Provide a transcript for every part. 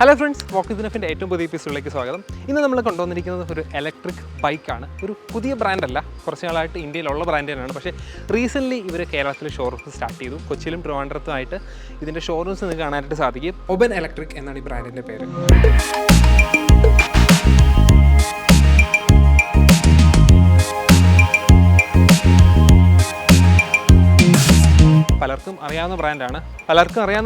Hello friends, walk ഇതിനഫിൻ്റെ ഏറ്റവും പുതിയ എപ്പിസോഡിലേക്ക് സ്വാഗതം. ഇന്ന് നമ്മൾ കൊണ്ടുവന്നിരിക്കുന്നത് ഒരു ഇലക്ട്രിക് ബൈക്കാണ്. ഒരു പുതിയ ബ്രാൻഡല്ല, കുറച്ച് നാളായിട്ട് ഇന്ത്യയിലുള്ള ബ്രാൻഡ് തന്നെയാണ്. പക്ഷേ റീസെൻ്റ്ലി ഇവർ കേരളത്തിൽ ഷോറൂംസ് സ്റ്റാർട്ട് ചെയ്തു. കൊച്ചിയിലും ട്രിവാൻഡ്രത്തുമായിട്ട് ഇതിൻ്റെ ഷോറൂംസ് നിങ്ങൾക്ക് കാണാനായിട്ട് സാധിക്കും. ഒബൻ ഇലക്ട്രിക് എന്നാണ് ഈ ബ്രാൻഡിൻ്റെ പേര്. പലർക്കും അറിയാവുന്ന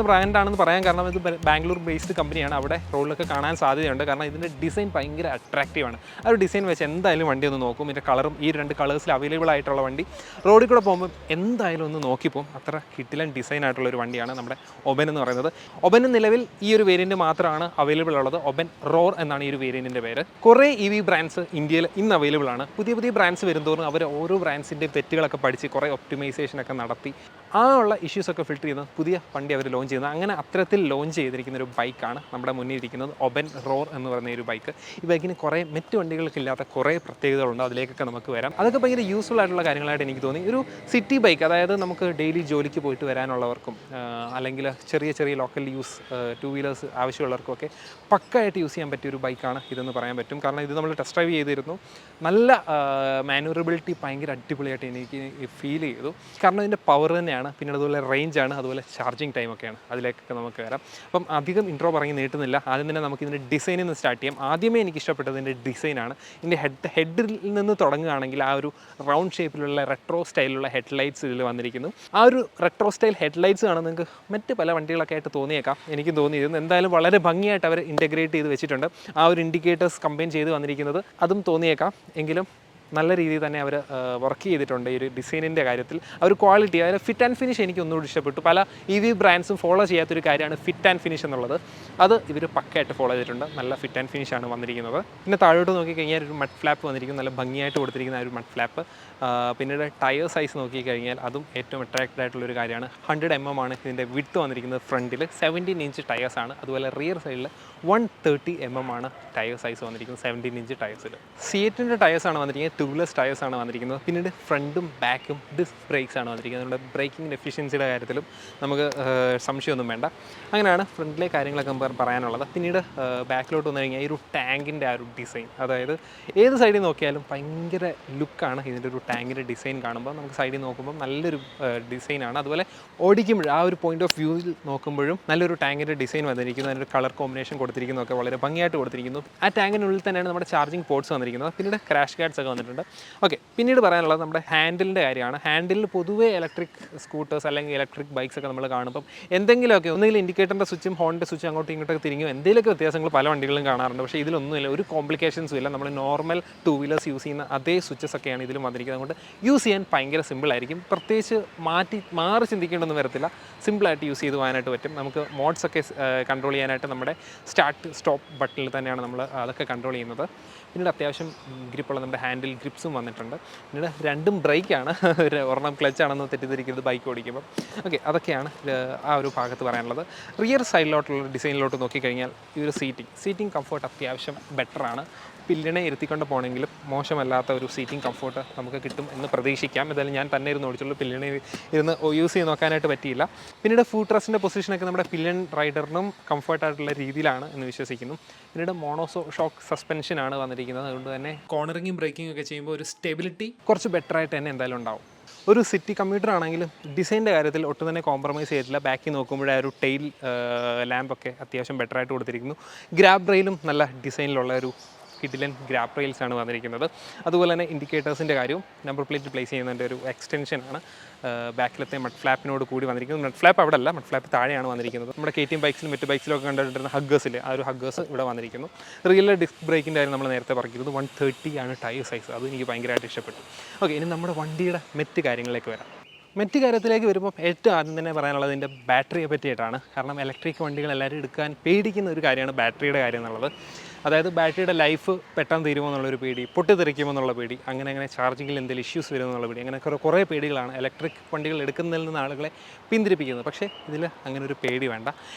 ബ്രാൻഡാണെന്ന് പറയാൻ കാരണം ഇത് ബാംഗ്ലൂർ ബേസ്ഡ് കമ്പനിയാണ്. അവിടെ റോഡിലൊക്കെ കാണാൻ സാധ്യതയുണ്ട്. കാരണം ഇതിൻ്റെ ഡിസൈൻ ഭയങ്കര അട്രാക്റ്റീവാണ്. ആ ഒരു ഡിസൈൻ വെച്ച് എന്തായാലും വണ്ടി ഒന്ന് നോക്കും. ഇതിൻ്റെ കളറും ഈ രണ്ട് കളേഴ്സിൽ അവൈലബിൾ ആയിട്ടുള്ള വണ്ടി റോഡിൽ കൂടെ പോകുമ്പോൾ എന്തായാലും ഒന്ന് നോക്കിപ്പോകും. അത്ര കിട്ടിലൻ ഡിസൈൻ ആയിട്ടുള്ളൊരു വണ്ടിയാണ് നമ്മുടെ ഒബൻ എന്ന് പറയുന്നത്. ഒബൻ നിലവിൽ ഈ ഒരു വേരിയൻറ്റ് മാത്രമാണ് അവൈലബിൾ ഉള്ളത്. ഒബൻ റോർ എന്നാണ് ഈ ഒരു വേരിയൻറ്റിൻ്റെ പേര്. കുറേ EV ബ്രാൻഡ്സ് ഇന്ത്യയിൽ ഇന്ന് അവൈലബിൾ ആണ്. പുതിയ പുതിയ ബ്രാൻഡ്സ് വരുന്നതോറും അവർ ഓരോ ബ്രാൻഡ്സിൻ്റെ തെറ്റുകളൊക്കെ പഠിച്ച് കുറേ ഒപ്റ്റിമൈസേഷനൊക്കെ നടത്തി ആ ഉള്ള ഇഷ്യൂസൊക്കെ ഫിൽട്ടർ ചെയ്യുന്ന പുതിയ വണ്ടി അവർ ലോഞ്ച് ചെയ്യുന്നത്. അങ്ങനെ അത്തരത്തിൽ ലോഞ്ച് ചെയ്തിരിക്കുന്ന ഒരു ബൈക്കാണ് നമ്മുടെ മുന്നിൽ ഇരിക്കുന്നത്, ഒബൻ റോർ എന്ന് പറയുന്ന ഒരു ബൈക്ക്. ഈ ബൈക്കിന് കുറേ മറ്റ് വണ്ടികൾക്കില്ലാത്ത കുറേ പ്രത്യേകതകളുണ്ട്. അതിലേക്കൊക്കെ നമുക്ക് വരാം. അതൊക്കെ ഭയങ്കര യൂസ്ഫുൾ ആയിട്ടുള്ള കാര്യങ്ങളായിട്ട് എനിക്ക് തോന്നി. ഒരു സിറ്റി ബൈക്ക്, അതായത് നമുക്ക് ഡെയിലി ജോലിക്ക് പോയിട്ട് വരാനുള്ളവർക്കും അല്ലെങ്കിൽ ചെറിയ ചെറിയ ലോക്കൽ യൂസ് 2 വീലേഴ്സ് ആവശ്യമുള്ളവർക്കും ഒക്കെ പക്കായിട്ട് യൂസ് ചെയ്യാൻ പറ്റിയ ഒരു ബൈക്കാണ് ഇതെന്ന് പറയാൻ പറ്റും. കാരണം ഇത് നമ്മൾ ടെസ്റ്റ് ഡ്രൈവ് ചെയ്തിരുന്നു. നല്ല മാനുവറബിലിറ്റി ഭയങ്കര അടിപൊളിയായിട്ട് എനിക്ക് ഫീൽ ചെയ്തു. കാരണം ഇതിൻ്റെ പവർ തന്നെയാണ്, പിന്നെ അതുപോലെ റേഞ്ചാണ്, അതുപോലെ ചാർജിങ് ടൈമൊക്കെയാണ്. അതിലേക്കൊക്കെ നമുക്ക് വരാം. അപ്പം അധികം ഇൻട്രോ പറഞ്ഞ് നീട്ടുന്നില്ല. ആദ്യം തന്നെ നമുക്ക് ഇതിൻ്റെ ഡിസൈനിൽ നിന്ന് സ്റ്റാർട്ട് ചെയ്യാം. ആദ്യമേ എനിക്ക് ഇഷ്ടപ്പെട്ടത് ഇതിൻ്റെ ഡിസൈനാണ്. ഇതിൻ്റെ ഹെഡിൽ നിന്ന് തുടങ്ങുകയാണെങ്കിൽ ആ ഒരു റൗണ്ട് ഷേപ്പിലുള്ള റെട്രോ സ്റ്റൈലുള്ള ഹെഡ്ലൈറ്റ്സ് ഇതിൽ വന്നിരിക്കുന്നു. ആ ഒരു റെട്രോ സ്റ്റൈൽ ഹെഡ്ലൈറ്റ്സ് കാണാൻ നിങ്ങൾക്ക് മറ്റ് പല വണ്ടികളൊക്കെ ആയിട്ട് തോന്നിയേക്കാം. എനിക്കും തോന്നിയിരുന്നു. എന്തായാലും വളരെ ഭംഗിയായിട്ട് അവർ ഇൻ്റഗ്രേറ്റ് ചെയ്ത് വെച്ചിട്ടുണ്ട്. ആ ഒരു ഇൻഡിക്കേറ്റേഴ്സ് കമ്പൈൻ ചെയ്ത് വന്നിരിക്കുന്നത് അതും തോന്നിയേക്കാം. എങ്കിലും നല്ല രീതിയിൽ തന്നെ അവർ വർക്ക് ചെയ്തിട്ടുണ്ട് ഈ ഒരു ഡിസൈനിൻ്റെ കാര്യത്തിൽ. ആ ഒരു ക്വാളിറ്റി, അതായത് ഫിറ്റ് ആൻഡ് ഫിനിഷ് എനിക്ക് ഒന്നുകൂടി ഇഷ്ടപ്പെട്ടു. പല EV ബ്രാൻഡ്സും ഫോളോ ചെയ്യാത്തൊരു കാര്യമാണ് ഫിറ്റ് ആൻഡ് ഫിനിഷ് എന്നുള്ളത്. അത് ഇവർ പക്കയായിട്ട് ഫോളോ ചെയ്തിട്ടുണ്ട്. നല്ല ഫിറ്റ് ആൻഡ് ഫിനിഷാണ് വന്നിരിക്കുന്നത്. പിന്നെ താഴോട്ട് നോക്കിക്കഴിഞ്ഞാൽ ഒരു മഡ് ഫ്ലാപ്പ് വന്നിരിക്കുന്നു. നല്ല ഭംഗിയായിട്ട് കൊടുത്തിരിക്കുന്ന ഒരു മഡ് ഫ്ലാപ്പ്. പിന്നീട് ടയർ സൈസ് നോക്കിക്കഴിഞ്ഞാൽ അതും ഏറ്റവും അട്രാക്റ്റഡ് ആയിട്ടുള്ളൊരു കാര്യമാണ്. 100 mm ആണ് ഇതിൻ്റെ വിഡ്ത്ത് വന്നിരിക്കുന്നത്. ഫ്രണ്ടിൽ 17 ഇഞ്ച് ടയേഴ്സാണ്. അതുപോലെ റിയർ സൈഡിൽ 130 mm ആണ് ടയർ സൈസ് വന്നിരിക്കുന്നത്. 17 ഇഞ്ച് ടയേഴ്സിൽ സിയറ്റിൻ്റെ ടയേഴ്സാണ് വന്നിരിക്കുന്നത്. ട്യൂബ്ലെസ് ടയേഴ്സാണ് വന്നിരിക്കുന്നത്. പിന്നീട് ഫ്രണ്ടും ബാക്കും ഡിസ്ക് ബ്രേക്സ് ആണ് വന്നിരിക്കുന്നത്. നമ്മുടെ ബ്രേക്കിംഗ് എഫിഷ്യൻസിയുടെ കാര്യത്തിലും നമുക്ക് സംശയമൊന്നും വേണ്ട. അങ്ങനെയാണ് ഫ്രണ്ടിലെ കാര്യങ്ങളൊക്കെ നമുക്ക് പറയാനുള്ളത്. പിന്നീട് ബാക്കിലോട്ട് വന്നു കഴിഞ്ഞാൽ ഈ ഒരു ടാങ്കിൻ്റെ ആ ഒരു ഡിസൈൻ, അതായത് ഏത് സൈഡിൽ നോക്കിയാലും ഭയങ്കര ലുക്കാണ് ഇതിൻ്റെ ഒരു ടാങ്കിൻ്റെ ഡിസൈൻ കാണുമ്പോൾ. നമുക്ക് സൈഡിൽ നോക്കുമ്പോൾ നല്ലൊരു ഡിസൈനാണ്. അതുപോലെ ഓടിക്കുമ്പോൾ ആ ഒരു പോയിന്റ് ഓഫ് വ്യൂവിൽ നോക്കുമ്പോഴും നല്ലൊരു ടാങ്കിൻ്റെ ഡിസൈൻ വന്നിരിക്കുന്നു. അതിൻ്റെ കളർ കോമ്പിനേഷൻ കൊടുത്തിരിക്കുന്നതൊക്കെ വളരെ ഭംഗിയായിട്ട് കൊടുത്തിരിക്കുന്നു. ആ ടാങ്കിനുള്ളിൽ തന്നെയാണ് നമ്മുടെ ചാർജിങ് പോർട്സ് വന്നിരിക്കുന്നത്. പിന്നീട് ക്രാഷ് ഗാർഡ്സ് ഒക്കെ വന്നിട്ടുണ്ട്. ഓക്കെ, പിന്നീട് പറയാനുള്ളത് നമ്മുടെ ഹാൻഡിലിൻ്റെ കാര്യമാണ്. ഹാൻഡിലിൽ പൊതുവേ ഇലക്ട്രിക് സ്കൂട്ടേഴ്സ് അല്ലെങ്കിൽ ഇലക്ട്രിക് ബൈക്സ് ഒക്കെ നമ്മൾ കാണുമ്പോൾ എന്തെങ്കിലുമൊക്കെ ഒന്നുകിൽ ഇൻഡിക്കേറ്ററിൻ്റെ സ്വിച്ചും ഹോണിൻ്റെ സ്വിച്ചും അങ്ങോട്ടും ഇങ്ങോട്ടൊക്കെ തിരിഞ്ഞു എന്തെങ്കിലുമൊക്കെ വ്യത്യാസങ്ങൾ പല വണ്ടികളിലും കാണാറുണ്ട്. പക്ഷേ ഇതിലൊന്നുമില്ല, ഒരു കോംപ്ലിക്കേഷൻസും ഇല്ല. നമ്മൾ നോർമൽ 2 വീലേഴ്സ് യൂസ് ചെയ്യുന്ന അതേ സ്വിച്ചസ് ഒക്കെയാണ് ഇതിലും വന്നിരിക്കുന്നത്. അതുകൊണ്ട് യൂസ് ചെയ്യാൻ ഭയങ്കര സിമ്പിളായിരിക്കും. പ്രത്യേകിച്ച് മാറി ചിന്തിക്കേണ്ടൊന്നും വരത്തില്ല. സിമ്പിളായിട്ട് യൂസ് ചെയ്ത് പോകാനായിട്ട് പറ്റും. നമുക്ക് മോഡ്സ് ഒക്കെ കൺട്രോൾ ചെയ്യാനായിട്ട് നമ്മുടെ സ്റ്റാർട്ട് സ്റ്റോപ്പ് ബട്ടണിൽ തന്നെയാണ് നമ്മൾ അതൊക്കെ കൺട്രോൾ ചെയ്യുന്നത്. പിന്നീട് അത്യാവശ്യം ഗ്രിപ്പുള്ള നമ്മുടെ ഹാൻഡിൽ ഗ്രിപ്സും വന്നിട്ടുണ്ട്. പിന്നീട് രണ്ടും ബ്രേക്കാണ്, ഒരെണ്ണം ക്ലച്ചാണെന്ന് തെറ്റിദ്ധരിക്കരുത് ബൈക്ക് ഓടിക്കുമ്പോൾ. ഓക്കെ, അതൊക്കെയാണ് ആ ഒരു ഭാഗത്ത് പറയാനുള്ളത്. റിയർ സൈഡിലോട്ടുള്ള ഡിസൈനിലോട്ട് നോക്കിക്കഴിഞ്ഞാൽ ഈ ഒരു സീറ്റിംഗ് കംഫർട്ട് അത്യാവശ്യം ബെറ്ററാണ്. പില്ലിനെ ഇരുത്തിക്കൊണ്ട് പോകണമെങ്കിലും മോശമല്ലാത്ത ഒരു സീറ്റിംഗ് കംഫർട്ട് നമുക്ക് കിട്ടും എന്ന് പ്രതീക്ഷിക്കാം. എന്തായാലും ഞാൻ തന്നെ ഇരുന്ന് ഓടിച്ചുള്ളൂ, പില്ലിനെ ഇരുന്ന് യൂസ് ചെയ്ത് നോക്കാനായിട്ട് പറ്റിയില്ല. പിന്നീട് ഫുഡ് റെസ്റ്റിൻ്റെ പൊസിഷനൊക്കെ നമ്മുടെ പില്ലൻ റൈഡറിനും കംഫർട്ടായിട്ടുള്ള രീതിയിലാണ് എന്ന് വിശ്വസിക്കുന്നു. പിന്നീട് ഷോക്ക് സസ്പെൻഷനാണ് വന്നിരിക്കുന്നത്. അതുകൊണ്ട് തന്നെ കോർണറിങ്ങും ബ്രേക്കിംഗ് ഒക്കെ ചെയ്യുമ്പോൾ ഒരു സ്റ്റെബിലിറ്റി കുറച്ച് ബെറ്ററായിട്ട് തന്നെ എന്തായാലും ഉണ്ടാവും. ഒരു സിറ്റി കമ്മ്യൂട്ടർ ആണെങ്കിലും ഡിസൈൻ്റെ കാര്യത്തിൽ ഒട്ടും തന്നെ കോംപ്രമൈസ് ചെയ്തിട്ടില്ല. ബാക്കിൽ നോക്കുമ്പോഴേ ഒരു ടെയിൽ ലാമ്പൊക്കെ അത്യാവശ്യം ബെറ്ററായിട്ട് കൊടുത്തിരിക്കുന്നു. ഗ്രാബ് റെയിലും നല്ല ഡിസൈനിലുള്ള ഒരു കിഡിലൻ ഗ്രാബ് റെയിൽസാണ് വന്നിരിക്കുന്നത്. അതുപോലെ തന്നെ ഇൻഡിക്കേറ്റേഴ്സിൻ്റെ കാര്യവും നമ്പർ പ്ലേറ്റ് പ്ലേസ് ചെയ്യുന്നതിൻ്റെ ഒരു എക്സ്റ്റൻഷനാണ് ബാക്കിലത്തെ മഡ് ഫ്ലാപ്പിനോട് കൂടി വന്നിരിക്കുന്നത്. മഡ് ഫ്ലാപ്പ് അവിടെ അല്ല, മഡ് ഫ്ലാപ്പ് താഴെയാണ് വന്നിരിക്കുന്നത്. നമ്മുടെ KTM ബൈക്സിലും മറ്റ് ബൈക്സിലൊക്കെ കണ്ടിട്ടുള്ള ഹഗ്ഗേഴ്സിൽ ആ ഒരു ഹഗ്ഗേഴ്സ് ഇവിടെ വന്നിരിക്കുന്നു. റിയൽ ഡിസ്ക് ബ്രേക്കിൻ്റെ കാര്യം നമ്മൾ നേരത്തെ പറഞ്ഞിരുന്നത് 130 ആണ് ടയർ സൈസ്. അത് എനിക്ക് ഭയങ്കരമായിട്ട് ഇഷ്ടപ്പെട്ടു. ഓക്കെ, ഇനി നമ്മുടെ വണ്ടിയുടെ മറ്റ് കാര്യങ്ങളിലേക്ക് വരാം. മറ്റ് കാര്യത്തിലേക്ക് വരുമ്പോൾ ഏറ്റവും ആദ്യം തന്നെ പറയാനുള്ളത് ഇതിൻ്റെ ബാറ്ററിയെ പറ്റിയിട്ടാണ്. കാരണം ഇലക്ട്രിക് വണ്ടികൾ എല്ലാവരും എടുക്കാൻ പേടിക്കുന്ന ഒരു കാര്യമാണ് ബാറ്ററിയുടെ കാര്യം എന്നുള്ളത്. അതായത് ബാറ്ററിയുടെ ലൈഫ് പെട്ടെന്ന് തീരുമോ എന്നുള്ളൊരു പേടി, പൊട്ടിത്തെറിക്കുമോ എന്നുള്ള പേടി, അങ്ങനെ ചാർജിങ്ങിൽ എന്തെങ്കിലും ഇഷ്യൂസ് വരുമോ എന്നുള്ള പേടി, അങ്ങനെ കുറേ പേടികളാണ് ഇലക്ട്രിക് വണ്ടികൾ എടുക്കുന്നതിൽ നിന്ന് ആളുകളെ പിന്തിരിപ്പിക്കുന്നത്. പക്ഷേ ഇതിൽ അങ്ങനെ ഒരു പേടി വേണ്ട.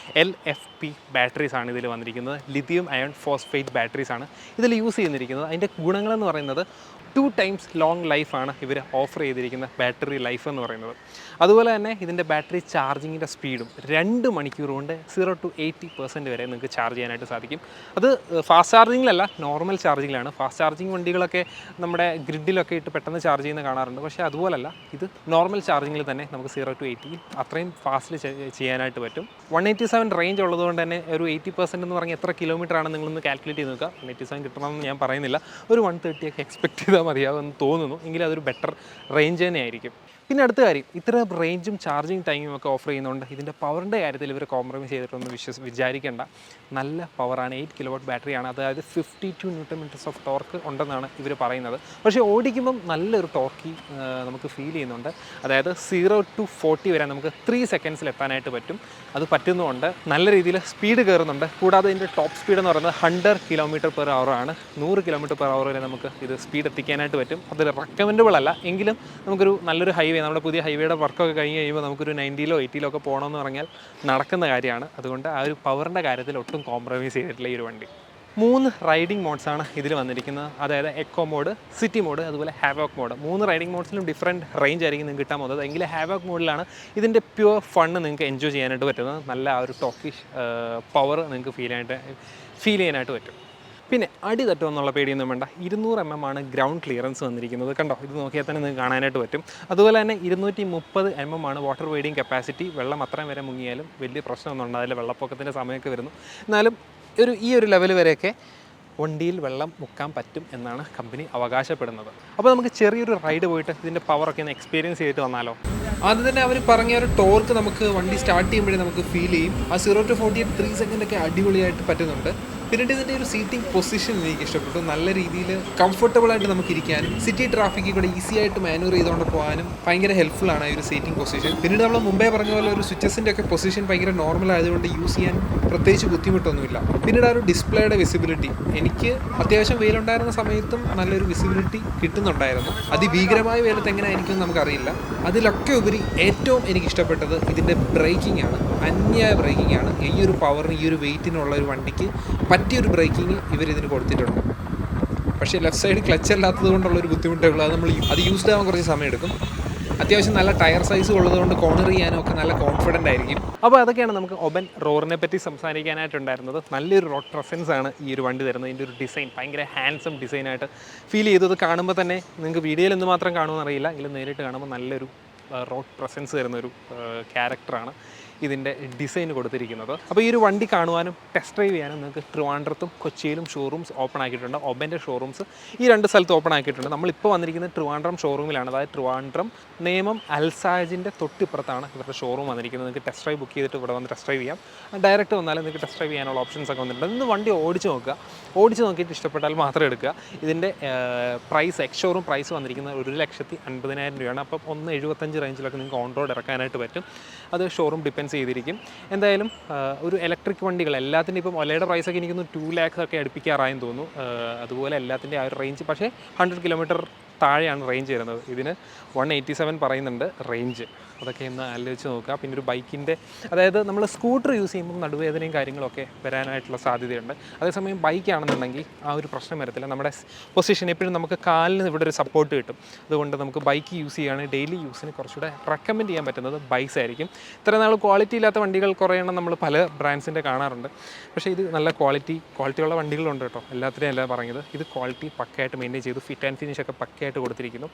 LFP ബാറ്ററീസാണ് ഇതിൽ വന്നിരിക്കുന്നത്. ലിഥിയം അയൺ ഫോസ്ഫേറ്റ് ബാറ്ററീസാണ് ഇതിൽ യൂസ് ചെയ്യുന്നിരിക്കുന്നത്. അതിൻ്റെ ഗുണങ്ങളെന്ന് പറയുന്നത് 2 ടൈംസ് ലോങ് ലൈഫാണ് ഇവർ ഓഫർ ചെയ്തിരിക്കുന്ന ബാറ്ററി ലൈഫ് എന്ന് പറയുന്നത്. അതുപോലെ തന്നെ ഇതിൻ്റെ ബാറ്ററി ചാർജിങ്ങിൻ്റെ സ്പീഡും 2 മണിക്കൂർ കൊണ്ട് 0 to 80% വരെ നിങ്ങൾക്ക് ചാർജ് ചെയ്യാനായിട്ട് സാധിക്കും. അത് ഫാസ്റ്റ് ചാർജിങ്ങിലല്ല, നോർമൽ ചാർജിങ്ങിലാണ്. ഫാസ്റ്റ് ചാർജിങ് വണ്ടികളൊക്കെ നമ്മുടെ ഗ്രിഡിലൊക്കെ ഇട്ട് പെട്ടെന്ന് ചാർജ് ചെയ്യുന്ന കാണാറുണ്ട്. പക്ഷേ അതുപോലല്ല, ഇത് നോർമൽ ചാർജിങ്ങിൽ തന്നെ നമുക്ക് 0 to 80 അത്രയും ഫാസ്റ്റിൽ ചെയ്യാനായിട്ട് പറ്റും. 187 റേഞ്ച് ഉള്ളതുകൊണ്ട് തന്നെ ഒരു 80% എന്ന് പറഞ്ഞാൽ എത്ര കിലോമീറ്റർ ആണ് നിങ്ങളൊന്ന് കാൽക്കുലേറ്റ് ചെയ്ത് നോക്കുക. 187 കിട്ടണമെന്ന് ഞാൻ പറയുന്നില്ല, ഒരു 130 ഒക്കെ എക്സ്പെക്ട് ചെയ്താൽ മതിയാവുമെന്ന് തോന്നുന്നു. എങ്കിലും അതൊരു ബെറ്റർ റേഞ്ച് തന്നെയായിരിക്കും. പിന്നെ അടുത്ത കാര്യം, ഇത്ര റേഞ്ചും ചാർജിങ് ടൈമും ഒക്കെ ഓഫർ ചെയ്യുന്നതുകൊണ്ട് ഇതിൻ്റെ പവറിൻ്റെ കാര്യത്തിൽ ഇവർ കോംപ്രമൈസ് ചെയ്തിട്ടൊന്നും വിചാരിക്കേണ്ട. നല്ല പവറാണ്, 8 kW ബാറ്ററിയാണ്. അതായത് 52 Nm ഓഫ് ടോർക്ക് ഉണ്ടെന്നാണ് ഇവർ പറയുന്നത്. പക്ഷേ ഓടിക്കുമ്പം നല്ലൊരു ടോർക്കി നമുക്ക് ഫീൽ ചെയ്യുന്നുണ്ട്. അതായത് 0 to 40 വരെ നമുക്ക് 3 സെക്കൻഡ്സിൽ എത്താനായിട്ട് പറ്റും. അത് പറ്റുന്നതുകൊണ്ട് നല്ല രീതിയിൽ സ്പീഡ് കയറുന്നുണ്ട്. കൂടാതെ ഇതിൻ്റെ ടോപ്പ് സ്പീഡ് എന്ന് പറയുന്നത് 100 km/h ആണ്. 100 km/h വരെ നമുക്ക് ഇത് സ്പീഡ് എത്തിക്കാനായിട്ട് പറ്റും. അത് റെക്കമെൻഡബിൾ അല്ല, എങ്കിലും നമുക്കൊരു നല്ലൊരു ഹൈവേ, നമ്മുടെ പുതിയ ഹൈവേയുടെ വർക്കൊക്കെ കഴിഞ്ഞ് കഴിയുമ്പോൾ നമുക്കൊരു 90-ലോ 80-ലോ ഒക്കെ പോകണമെന്ന് പറഞ്ഞാൽ നടക്കുന്ന കാര്യമാണ്. അതുകൊണ്ട് ആ ഒരു പവറിൻ്റെ കാര്യത്തിൽ ഒട്ടും കോംപ്രമൈസ് ചെയ്തിട്ടില്ല ഈ ഒരു വണ്ടി. 3 റൈഡിംഗ് മോഡ്സാണ് ഇതിൽ വന്നിരിക്കുന്നത്. അതായത് എക്കോ മോഡ്, സിറ്റി മോഡ്, അതുപോലെ havoc mode. 3 riding മോഡ്സിലും different range ആയിരിക്കും നിങ്ങൾക്ക് കിട്ടാൻ പോകുന്നത്. എങ്കിൽ ഹാവോക്ക് മോഡിലാണ് ഇതിൻ്റെ പ്യുവർ ഫണ്ണ് നിങ്ങൾക്ക് എൻജോയ് ചെയ്യാനായിട്ട് പറ്റുന്നത്. നല്ല ആ ഒരു ടോക്കിഷ് പവർ നിങ്ങൾക്ക് ഫീൽ ചെയ്യാനായിട്ട് പറ്റും. പിന്നെ അടി തട്ടുമെന്നുള്ള പേടിയൊന്നും വേണ്ട. 200 mm ആണ് ഗ്രൗണ്ട് ക്ലിയറൻസ് വന്നിരിക്കുന്നത്. കണ്ടോ, ഇത് നോക്കിയാൽ തന്നെ നിങ്ങൾക്ക് കാണാനായിട്ട് പറ്റും. അതുപോലെ തന്നെ 230 mm ആണ് വാട്ടർ വെയ്ഡിങ് കപ്പാസിറ്റി. വെള്ളം അത്രയും വരെ മുങ്ങിയാലും വലിയ പ്രശ്നമൊന്നും ഉണ്ടാവില്ല. വെള്ളപ്പൊക്കത്തിൻ്റെ സമയമൊക്കെ വരുന്നു. എന്നാലും ഈ ഒരു ലെവൽ വരെയൊക്കെ വണ്ടിയിൽ വെള്ളം മുക്കാൻ പറ്റും എന്നാണ് കമ്പനി അവകാശപ്പെടുന്നത്. അപ്പോൾ നമുക്ക് ചെറിയൊരു റൈഡ് പോയിട്ട് ഇതിൻ്റെ പവറൊക്കെ ഒന്ന് എക്സ്പീരിയൻസ് ചെയ്തിട്ട് വന്നാലോ. ആദ്യം തന്നെ അവർ പറഞ്ഞ ഒരു ടോർക്ക് നമുക്ക് വണ്ടി സ്റ്റാർട്ട് ചെയ്യുമ്പോഴേ നമുക്ക് ഫീൽ ചെയ്യും. ആ 0 to 40 3 സെക്കൻഡൊക്കെ അടിപൊളിയായിട്ട് പറ്റുന്നുണ്ട്. പിന്നീട് ഇതിൻ്റെ ഒരു സീറ്റിംഗ് പൊസിഷൻ എനിക്ക് ഇഷ്ടപ്പെട്ടു. നല്ല രീതിയിൽ കംഫർട്ടബിളായിട്ട് നമുക്ക് ഇരിക്കാനും സിറ്റി ട്രാഫിക്കിൽ കൂടെ ഈസി ആയിട്ട് മാനൂർ ചെയ്തുകൊണ്ട് പോകാനും ഭയങ്കര ഹെൽപ്ഫുള്ളാണ് ഈ ഒരു സീറ്റിംഗ് പൊസിഷൻ. പിന്നീട് നമ്മൾ മുമ്പേ പറഞ്ഞ പോലെ ഒരു സ്വിച്ചസിൻ്റെ ഒക്കെ പൊസിഷൻ ഭയങ്കര നോർമൽ ആയതുകൊണ്ട് യൂസ് ചെയ്യാൻ പ്രത്യേകിച്ച് ബുദ്ധിമുട്ടൊന്നുമില്ല. പിന്നീട് ആ ഒരു ഡിസ്പ്ലേയുടെ വിസിബിലിറ്റി, എനിക്ക് അത്യാവശ്യം വെയിലുണ്ടായിരുന്ന സമയത്തും നല്ലൊരു വിസിബിലിറ്റി കിട്ടുന്നുണ്ടായിരുന്നു. അതിഭീകരമായ വെയിലത്ത് എങ്ങനെയായിരിക്കും നമുക്കറിയില്ല. അതിലൊക്കെ ഉപരി ഏറ്റവും എനിക്ക് ഇഷ്ടപ്പെട്ടത് ഇതിൻ്റെ ബ്രേക്കിംഗ് ആണ്. അന്യായ ബ്രേക്കിംഗ് ആണ്. ഈ ഒരു പവറിന്, ഈ ഒരു വെയിറ്റിനുള്ള ഒരു വണ്ടിക്ക് പറ്റിയൊരു ബ്രേക്കിംഗ് ഇവരിതിന് കൊടുത്തിട്ടുണ്ട്. പക്ഷേ ലെഫ്റ്റ് സൈഡ് ക്ലച്ച് അല്ലാത്തത് കൊണ്ടുള്ളൊരു ബുദ്ധിമുട്ടുകൾ, അത് യൂസ്ഡ് ആവാൻ കുറച്ച് സമയം എടുക്കും. അത്യാവശ്യം നല്ല ടയർ സൈസ് ഉള്ളതുകൊണ്ട് കോർണർ ചെയ്യാനും ഒക്കെ നല്ല കോൺഫിഡൻ്റ് ആയിരിക്കും. അപ്പോൾ അതൊക്കെയാണ് നമുക്ക് ഒബൻ റോറിനെ പറ്റി സംസാരിക്കാനായിട്ടുണ്ടായിരുന്നത്. നല്ലൊരു റോഡ് പ്രസൻസ് ആണ് ഈ ഒരു വണ്ടി തരുന്നത്. ഇതിൻ്റെ ഒരു ഡിസൈൻ ഭയങ്കര ഹാൻസം ഡിസൈനായിട്ട് ഫീൽ ചെയ്തത്. കാണുമ്പോൾ തന്നെ നിങ്ങൾക്ക് വീഡിയോയിൽ എന്തുമാത്രം കാണുമെന്ന് അറിയില്ല, എങ്കിലും നേരിട്ട് കാണുമ്പോൾ നല്ലൊരു റോഡ് പ്രസൻസ് തരുന്നൊരു ക്യാരക്ടറാണ് ഇതിൻ്റെ ഡിസൈൻ കൊടുത്തിരിക്കുന്നത്. അപ്പോൾ ഈ ഒരു വണ്ടി കാണുവാനും ടെസ്റ്റ് ഡ്രൈവ് ചെയ്യാനും നിങ്ങൾക്ക് ട്രിവാൻഡ്രത്തും കൊച്ചിയിലും ഷോറൂംസ് ഓപ്പൺ ആക്കിയിട്ടുണ്ട്. ഒബൻ്റെ ഷോറൂംസ് ഈ 2 സ്ഥലത്ത് ഓപ്പൺ ആക്കിയിട്ടുണ്ട്. നമ്മളിപ്പോൾ വന്നിരിക്കുന്നത് ട്രിവാൻഡ്രം ഷോറൂമിലാണ്. അതായത് ട്രിവാൻഡ്രം നേമം അൽസാജിൻ്റെ തൊട്ടിപ്പുറത്താണ് ഇവരുടെ ഷോറൂം വന്നിരിക്കുന്നത്. നിങ്ങൾക്ക് ടെസ്റ്റ് ഡ്രൈവ് ബുക്ക് ചെയ്തിട്ട് ഇവിടെ വന്ന് ടെസ്റ്റ് ഡ്രൈവ് ചെയ്യാം. ഡയറക്റ്റ് വന്നാലും നിങ്ങൾക്ക് ടെസ്റ്റ് ഡ്രൈവ് ചെയ്യാനുള്ള ഓപ്ഷൻസ് ഒക്കെ വന്നിട്ടുണ്ട്. ഇന്ന് വണ്ടി ഓടിച്ച് നോക്കുക, ഓടിച്ച് നോക്കിയിട്ട് ഇഷ്ടപ്പെട്ടാൽ മാത്രം എടുക്കുക. ഇതിൻ്റെ പ്രൈസ്, എക്സ് ഷോറൂം പ്രൈസ് വന്നിരിക്കുന്നത് 1,50,000 രൂപയാണ്. അപ്പം 1,75 റേഞ്ചിലൊക്കെ നിങ്ങൾക്ക് ഓൺ റോഡ് ഇറക്കാനായിട്ട് പറ്റും. അത് ഷോറൂം ഡിപ്പെൻസ് ചെയ്തിരിക്കും. എന്തായാലും ഒരു ഇലക്ട്രിക് വണ്ടികൾ എല്ലാത്തിൻ്റെ ഇപ്പം ഒലയുടെ പ്രൈസൊക്കെ എനിക്കൊന്ന് 2 lakhs ഒക്കെ അടുപ്പിക്കാറായെന്ന് തോന്നുന്നു. അതുപോലെ എല്ലാത്തിൻ്റെ ആ ഒരു റേഞ്ച്, പക്ഷേ 100 km താഴെയാണ് റേഞ്ച് വരുന്നത്. ഇതിന് 187 പറയുന്നുണ്ട് റേഞ്ച്. അതൊക്കെ ഒന്ന് ആലോചിച്ച് നോക്കുക. പിന്നെ ഒരു ബൈക്കിൻ്റെ, അതായത് നമ്മൾ സ്കൂട്ടർ യൂസ് ചെയ്യുമ്പോൾ നടുവേദനയും കാര്യങ്ങളൊക്കെ വരാനായിട്ടുള്ള സാധ്യതയുണ്ട്. അതേസമയം ബൈക്കാണെന്നുണ്ടെങ്കിൽ ആ ഒരു പ്രശ്നം വരത്തില്ല. നമ്മുടെ പൊസിഷൻ എപ്പോഴും നമുക്ക് കാലിന് ഇവിടെ ഒരു സപ്പോർട്ട് കിട്ടും. അതുകൊണ്ട് നമുക്ക് ബൈക്ക് യൂസ് ചെയ്യുകയാണെങ്കിൽ ഡെയിലി യൂസിന് കുറച്ചുകൂടെ റെക്കമെൻഡ് ചെയ്യാൻ പറ്റുന്നത് ബൈക്സ് ആയിരിക്കും. ഇത്ര നാൾ ക്വാളിറ്റി ഇല്ലാത്ത വണ്ടികൾ കുറേ എണ്ണം നമ്മൾ പല ബ്രാൻഡ്സിൻ്റെ കാണാറുണ്ട്. പക്ഷേ ഇത് നല്ല ക്വാളിറ്റിയുള്ള വണ്ടികളുണ്ട് കേട്ടോ. എല്ലാത്തിനെയും അല്ല പറഞ്ഞത്. ഇത് ക്വാളിറ്റി പക്കയായിട്ട് മെയിൻറ്റെയിൻ ചെയ്തു, ഫിറ്റ് ആൻഡ് ഫിനിഷ് ഒക്കെ പക്കയായിട്ട് കൊടുത്തിരിക്കുന്നു.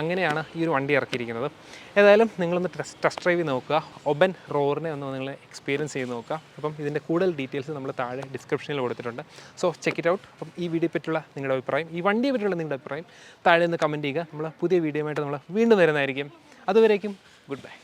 അങ്ങനെയാണ് ഈ ഒരു വണ്ടി ഇറക്കിയിരിക്കുന്നത്. ഏതായാലും നിങ്ങളൊന്ന് ടെസ്റ്റ് ഡ്രൈവ് ചെയ്ത് നോക്കുക. ഒബൻ റോറിനെ ഒന്ന് നിങ്ങൾ എക്സ്പീരിയൻസ് ചെയ്ത് നോക്കുക. അപ്പം ഇതിൻ്റെ കൂടുതൽ ഡീറ്റെയിൽസ് നമ്മൾ താഴെ ഡിസ്ക്രിപ്ഷനിൽ കൊടുത്തിട്ടുണ്ട്. So check it out. അപ്പം ഈ വീഡിയോ പറ്റിയുള്ള നിങ്ങളുടെ അഭിപ്രായം, ഈ വണ്ടിയെ പറ്റിയുള്ള നിങ്ങളുടെ അഭിപ്രായം താഴെ നിന്ന് കമൻറ്റ് ചെയ്യുക. നമ്മൾ പുതിയ വീഡിയോ ആയിട്ട് നമ്മൾ വീണ്ടും വരുന്നതായിരിക്കും. അതുവരേക്കും ഗുഡ് ബൈ.